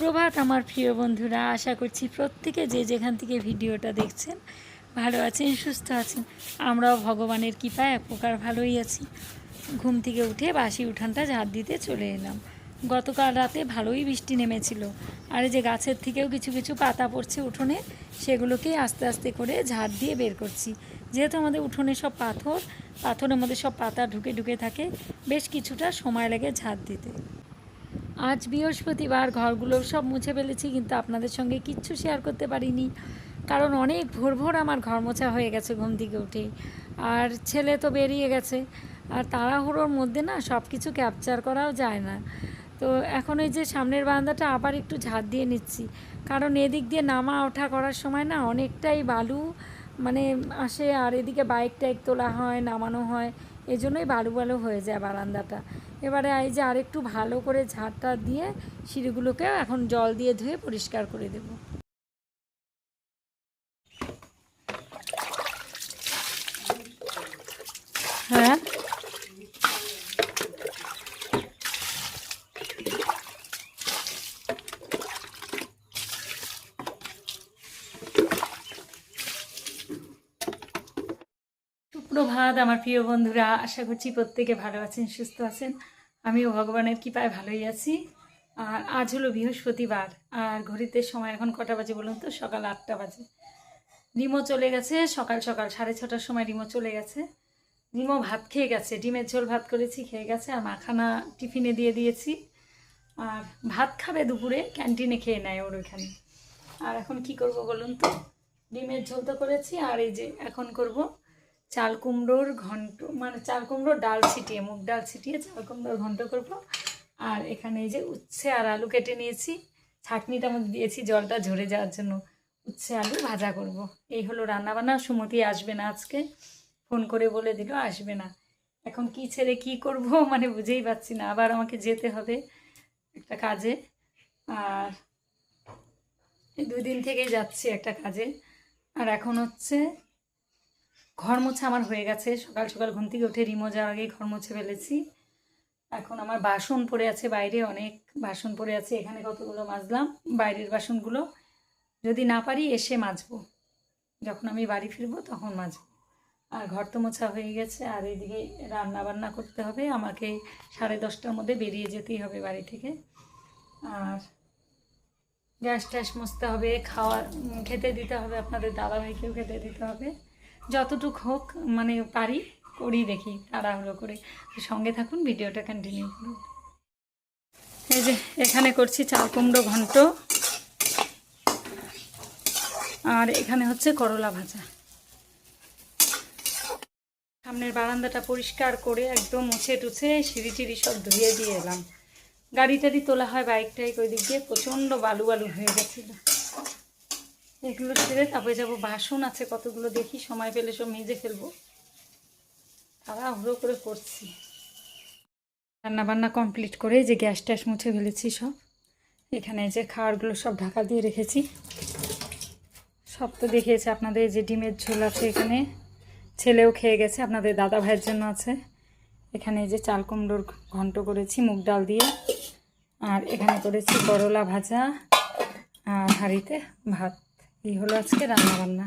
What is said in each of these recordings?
সুপ্রভাত আমার প্রিয় বন্ধুরা, আশা করছি প্রত্যেকে যে যেখান থেকে ভিডিওটা দেখছেন ভালো আছেন, সুস্থ আছেন। আমরাও ভগবানের কৃপায় এক প্রকার ভালোই আছি। ঘুম থেকে উঠে বাসি উঠানটা ঝাড় দিতে চলে এলাম। গতকাল রাতে ভালোই বৃষ্টি নেমেছিল, আর এই যে গাছের থেকেও কিছু কিছু পাতা পড়ছে উঠোনে, সেগুলোকে আস্তে আস্তে করে ঝাড় দিয়ে বের করছি। যেহেতু আমাদের উঠোনে সব পাথরের মধ্যে সব পাতা ঢুকে ঢুকে থাকে, বেশ কিছুটা সময় লাগে ঝাড় দিতে। আজ বৃহস্পতিবার, ঘরগুলো সব মুছে ফেলেছি, কিন্তু আপনাদের সঙ্গে কিচ্ছু শেয়ার করতে পারিনি, কারণ অনেক ভোর ভোর আমার ঘর মোছা হয়ে গেছে ঘুম থেকে উঠে। আর ছেলে তো বেরিয়ে গেছে, আর তাড়াহুড়োর মধ্যে না সব কিছু ক্যাপচার করাও যায় না। তো এখন এই যে সামনের বারান্দাটা আবার একটু ঝাড় দিয়ে নিচ্ছি, কারণ এদিক দিয়ে নামা ওঠা করার সময় না অনেকটাই বালু মানে আসে, আর এদিকে বাইক টাইক তোলা হয়, নামানো হয়, এই জন্যই বালু বালু হয়ে যায় বারান্দাটা। এবারে এই যে আরেকটু ভালো করে ঝাড়টা দিয়ে সিঁড়িগুলোকেও এখন জল দিয়ে ধুয়ে পরিষ্কার করে দেব। হ্যাঁ, সুপ্রভাত আমার প্রিয় বন্ধুরা, আশা করছি প্রত্যেকে ভালো আছেন, সুস্থ আছেন। আমিও ভগবানের কৃপায় ভালোই আছি। আর আজ হলো বৃহস্পতিবার, আর ঘড়িতে সময় এখন কটা বাজে বলুন তো? সকাল 8টা বাজে। রিমো চলে গেছে সকাল সকাল 6:30টার সময় রিমো চলে গেছে। রিমো ভাত খেয়ে গেছে, ডিমের ঝোল ভাত করেছি, খেয়ে গেছে, আর মাখানা টিফিনে দিয়ে দিয়েছি। আর ভাত খাবে দুপুরে, ক্যান্টিনে খেয়ে নেয় ওর ওইখানে। আর এখন কি করব বলুন তো? ডিমের ঝোল তো করেছি, আর এই যে এখন করব চাল কুমড়োর ঘন্ট, মানে চাল কুমড়োর ডাল ছিটিয়ে, মুগ ডাল ছিটিয়ে চাল কুমড়োর ঘন্ট করব। আর এখানে এই যে উচ্ছে আর আলু কেটে নিয়েছি, ছাঁকনিটার মধ্যে দিয়েছি জলটা ঝরে যাওয়ার জন্য। উচ্ছে আলু ভাজা করব। এই হলো রান্নাবান্না। সুমতি আসবে না আজকে, ফোন করে বলে দিল আসবে না। এখন কি ছেড়ে কি করব মানে বুঝেই পাচ্ছি না। আবার আমাকে যেতে হবে একটা কাজে, আর এই 2 দিন থেকেই যাচ্ছি একটা কাজে। আর এখন হচ্ছে ঘর মোছা আমার হয়ে গেছে, সকাল সকাল ঘুম থেকে উঠে রিমো যাওয়ার আগে ঘর মুছে ফেলেছি। এখন আমার বাসন পড়ে আছে, বাইরে অনেক বাসন পড়ে আছে, এখানে কতগুলো মাজলাম। বাইরের বাসনগুলো যদি না পারি এসে মাজবো, যখন আমি বাড়ি ফিরবো তখন মাজবো। আর ঘর তো মোছা হয়ে গেছে, আর এইদিকে রান্না বান্না করতে হবে আমাকে। 10:30টার মধ্যে বেরিয়ে যেতেই হবে বাড়ি থেকে। আর গ্যাস ট্যাস মুছতে হবে, খেতে দিতে হবে, আপনাদের দাদাভাইকেও খেতে দিতে হবে। যতটুকু হোক মানে পারি করি, দেখি তাড়াহুড়ো করে। সঙ্গে থাকুন, ভিডিওটা কন্টিনিউ করুন। এই যে এখানে করছি চাল কুমড়ো ঘন্ট, আর এখানে হচ্ছে করলা ভাজা। সামনের বারান্দাটা পরিষ্কার করে একদম মুছে টুছে সিঁড়ি টিড়ি সব ধুয়ে দিয়ে এলাম। গাড়ি টাড়ি তোলা হয়, বাইক টাইক ওই দিক দিয়ে প্রচণ্ড বালু বালু হয়ে গেছিলো। এগুলো ছেড়ে তারপরে যাবো। বাসন আছে কতগুলো, দেখি সময় পেলে সব মেজে ফেলবো। তাড়াহুড়ো করে করছি। রান্নাবান্না কমপ্লিট করে যে গ্যাস ট্যাস মুছে ফেলেছি সব। এখানে যে খাবারগুলো সব ঢাকা দিয়ে রেখেছি, সব তো দেখিয়েছে আপনাদের। যে ডিমের ঝোল আছে এখানে, ছেলেও খেয়ে গেছে, আপনাদের দাদা ভাইয়ের জন্য আছে। এখানে যে চাল কুমড়োর ঘন্ট করেছি মুগ ডাল দিয়ে, আর এখানে করেছি করলা ভাজা, আর হাঁড়িতে ভাত। এই হলো আজকে রান্নাবান্না।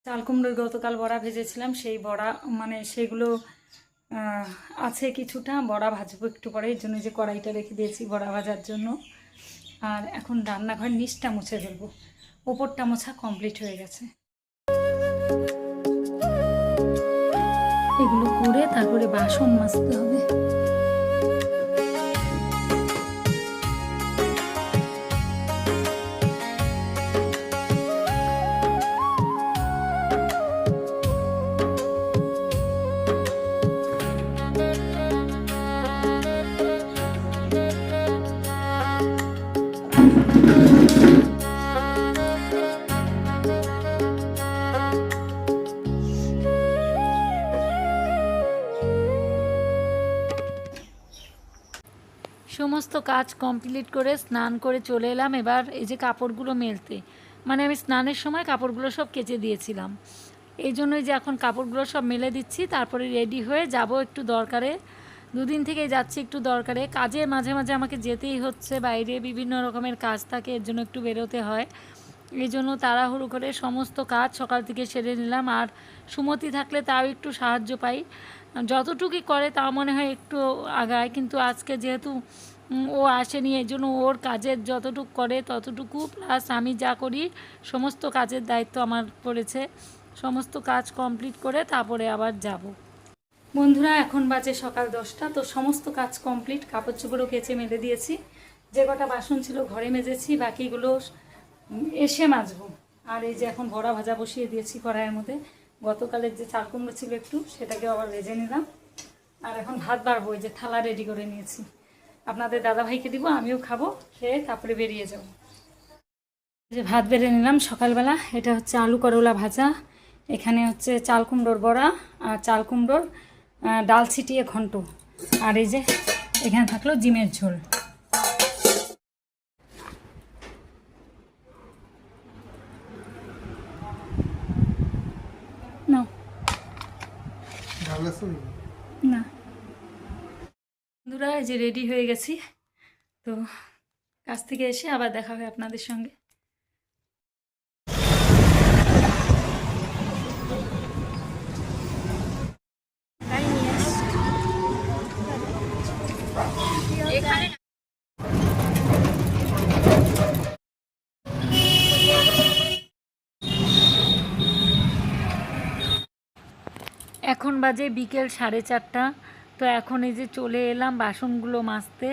চাল কুমড়োর গতকাল বড়া ভেজেছিলাম, সেই বড়া মানে সেগুলো আছে কিছুটা, বড়া ভাজবো একটু পরে, এই জন্য যে কড়াইটা রেখে দিয়েছি বড়া ভাজার জন্য। আর এখন রান্নাঘর নিচটা মুছে ফেলবো, ওপরটা মোছা কমপ্লিট হয়ে গেছে। এগুলো করে তারপরে বাসন মাজতে হবে। সমস্ত কাজ কমপ্লিট করে স্নান করে চলে এলাম। এবার এই যে কাপড়গুলো মেলতে, মানে আমি স্নানের সময় কাপড়গুলো সব কেচে দিয়েছিলাম, এই জন্যই যে এখন কাপড়গুলো সব মেলে দিচ্ছি, তারপরে রেডি হয়ে যাব একটু দরকারে। দুদিন থেকেই যাচ্ছি একটু দরকারে, কাজে মাঝে মাঝে আমাকে যেতেই হচ্ছে, বাইরে বিভিন্ন রকমের কাজ থাকে, এর জন্য একটু বেরোতে হয়। এই জন্য তাড়াহুড়ো করে সমস্ত কাজ সকাল থেকে সেরে নিলাম। আর সুমতি থাকলে তাও একটু সাহায্য পাই, যতটুকুই করে তা মনে হয় একটু আগায়, কিন্তু আজকে যেহেতু ও আসেনি, এই জন্য ওর কাজের যতটুকু করে ততটুকু প্লাস আমি যা করি সমস্ত কাজের দায়িত্ব আমার পড়েছে। সমস্ত কাজ কমপ্লিট করে তারপরে আবার যাব। বন্ধুরা এখন বাজে সকাল 10টা, তো সমস্ত কাজ কমপ্লিট, কাপড় চোপড়ও কেচে মেলে দিয়েছি, যে কটা বাসন ছিল ঘরে মেজেছি, বাকিগুলো এসে মাজবো। আর এই যে এখন বড়া ভাজা বসিয়ে দিয়েছি কড়াইয়ের মধ্যে, গতকালের যে চাল কুমড়ো ছিল একটু, সেটাকে আবার ভেজে নিলাম। আর এখন ভাত বাড়বো, এই যে থালা রেডি করে নিয়েছি, আপনাদের দাদাভাইকে দিব, আমিও খাবো, খেয়ে তারপরে বেরিয়ে যাব। যে ভাত বেড়ে নিলাম সকালবেলা, এটা হচ্ছে আলু করলা ভাজা, এখানে হচ্ছে চাল কুমড়োর বড়া আর চাল কুমড়োর ডাল ছিটিয়ে ঘন্ট, আর এই যে এখানে থাকলো ডিমের ঝোল। না না বন্ধুরা, এই যে রেডি হয়ে গেছি, তো কাছ থেকে এসে আবার দেখা হয় আপনাদের সঙ্গে। এখন বাজে বিকেল 4:30, তো এখন এই যে চলে এলাম বাসনগুলো মাজতে।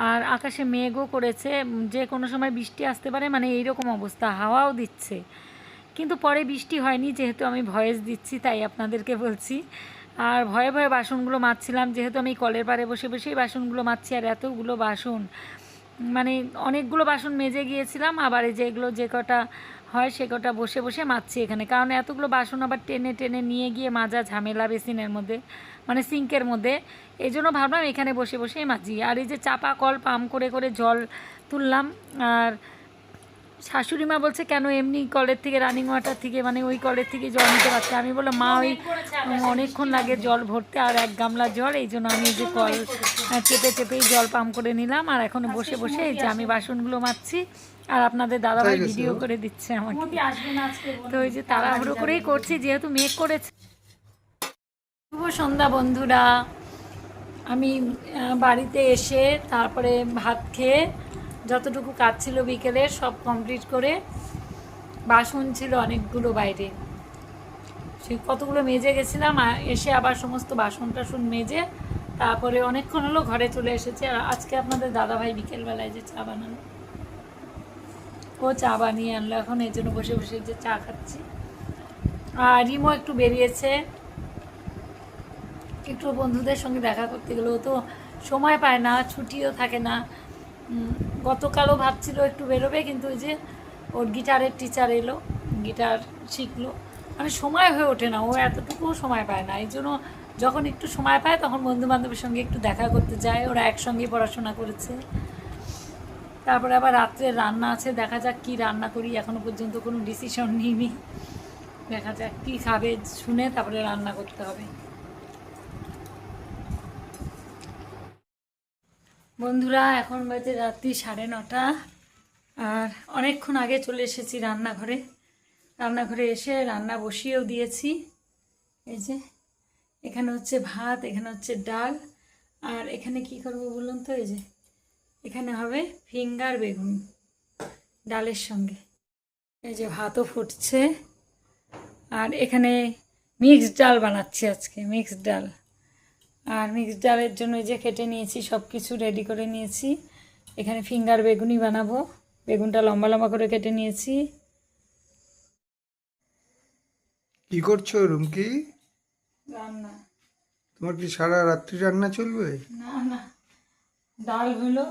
আর আকাশে মেঘও করেছে, যে কোনো সময় বৃষ্টি আসতে পারে, মানে এইরকম অবস্থা, হাওয়াও দিচ্ছে, কিন্তু পরে বৃষ্টি হয়নি, যেহেতু আমি ভয়েস দিচ্ছি তাই আপনাদেরকে বলছি। আর ভয়ে ভয়ে বাসনগুলো মাজছিলাম, যেহেতু আমি কলের পাড়ে বসে বসেই বাসনগুলো মাজছি, আর এতগুলো বাসন, মানে অনেকগুলো বাসন মেজে গিয়েছিলাম, আবার এই যে এগুলো যে কটা হয় সে কটা বসে বসে মাজছি এখানে, কারণ এতগুলো বাসন আবার টেনে টেনে নিয়ে গিয়ে মাজা ঝামেলা বেসিনের মধ্যে, মানে সিঙ্কের মধ্যে, এই জন্য ভাবলাম এখানে বসে বসেই মাজি। আর এই যে চাপা কল পাম্প করে করে জল তুললাম, আর শাশুড়ি মা বলছে কেন এমনি কলের থেকে, রানিং ওয়াটার থেকে, মানে ওই কলের থেকে জল নিতে পারছে। আমি বললাম মা ওই অনেকক্ষণ লাগে জল ভরতে, আর 1 গামলা জল, এই জন্য আমি এই যে কল চেপে চেপেই জল পাম্প করে নিলাম। আর এখন বসে বসে এই যে আমি বাসনগুলো মাজছি, আর আপনাদের দাদাভাই ভিডিও করে দিচ্ছে আমাকে, তো ওই যে তাড়াহুড়ো করেই করছি যেহেতু মেঘ করেছে। শুভ সন্ধ্যা বন্ধুরা, আমি বাড়িতে এসে তারপরে ভাত খেয়ে যতটুকু কাজ ছিল বিকেলের সব কমপ্লিট করে, বাসন ছিল অনেকগুলো বাইরে, সে কতগুলো মেজে গেছিলাম, এসে আবার সমস্ত বাসন টাসন মেজে তারপরে অনেকক্ষণ হলো ঘরে চলে এসেছে। আর আজকে আপনাদের দাদাভাই বিকেলবেলায় যে চা বানালো, ও চা বানিয়ে আনলো, এখন এই জন্য বসে বসে যে চা খাচ্ছি। আর রিমো একটু বেরিয়েছে, একটু বন্ধুদের সঙ্গে দেখা করতে গেলেও তো সময় পায় না, ছুটিও থাকে না। গতকালও ভাবছিল একটু বেরোবে, কিন্তু ওই যে ওর গিটারের টিচার এলো, গিটার শিখলো, মানে সময় হয়ে ওঠে না, ও এতটুকুও সময় পায় না। এই জন্য যখন একটু সময় পায় তখন বন্ধু বান্ধবের সঙ্গে একটু দেখা করতে যায়, ওরা একসঙ্গেই পড়াশোনা করেছে। তারপরে আবার রাত্রে রান্না আছে, দেখা যাক কি রান্না করি, এখনো পর্যন্ত কোনো ডিসিশন নিইনি, দেখা যাক কী খাবে শুনে তারপরে রান্না করতে হবে। বন্ধুরা এখন বাজে রাত্রি 9:30, আর অনেকক্ষণ আগে চলে এসেছি রান্নাঘরে। রান্নাঘরে এসে রান্না বসিয়েও দিয়েছি, এই যে এখানে হচ্ছে ভাত, এখানে হচ্ছে ডাল, আর এখানে কি করবো বলুন তো, এই যে এখানে হবে ফিঙ্গার বেগুন ডালের সঙ্গে, এই যে ভাতও ফুটছে, আর এখানে মিক্সড ডাল বানাচ্ছি আজকে, মিক্সড ডাল। আর মিক্সড ডালের জন্য যে কেটে নিয়েছি, সব কিছু রেডি করে নিয়েছি, এখানে ফিঙ্গার বেগুনি বানাবো, বেগুনটা লম্বা লম্বা করে কেটে নিয়েছি। কি করছো রুমকি? রান্না। তোমার কি সারা রাত্রি রান্না চলবে? না না, ডাল হলো,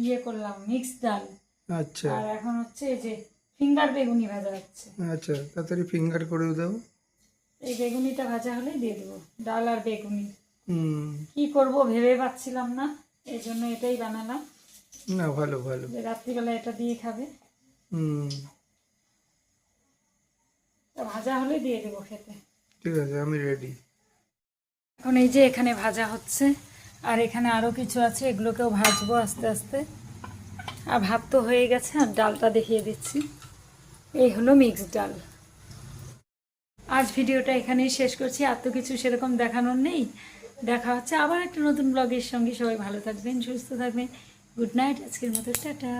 ইয়ে করলাম মিক্সড ডাল, আচ্ছা আর এখন হচ্ছে এই যে ফিঙ্গার বেগুনি ভাজা হচ্ছে। আচ্ছা, তাড়াতাড়ি ফিঙ্গার করেও দাও। এই বেগুনিটা ভাজা হলে দিয়ে দেবো, ডাল আর বেগুনি। হুম, কি করব ভেবে পাচ্ছিলাম না, এই জন্য এটাই বানালাম, না ভালো ভালো। যে রাত্রিবেলা এটা দিয়ে খাবে। হুম, তা ভাজা হলে দিয়ে দেবো খেতে। ঠিক আছে, আমি রেডি। এখন এই যে এখানে ভাজা হচ্ছে, আর এখানে আরও কিছু আছে, এগুলোকেও ভাজবো আস্তে আস্তে। আর ভাত তো হয়ে গেছে, আর ডালটা দেখিয়ে দিচ্ছি। এই হলো মিক্সড ডাল। আজ ভিডিওটা এখানেই শেষ করছি, আর তো কিছু সেরকম দেখানোর নেই। দেখা হচ্ছে আবার একটা নতুন ব্লগের সঙ্গে। সবাই ভালো থাকবেন, সুস্থ থাকবেন। গুড নাইট, আজকের মতো টাটা।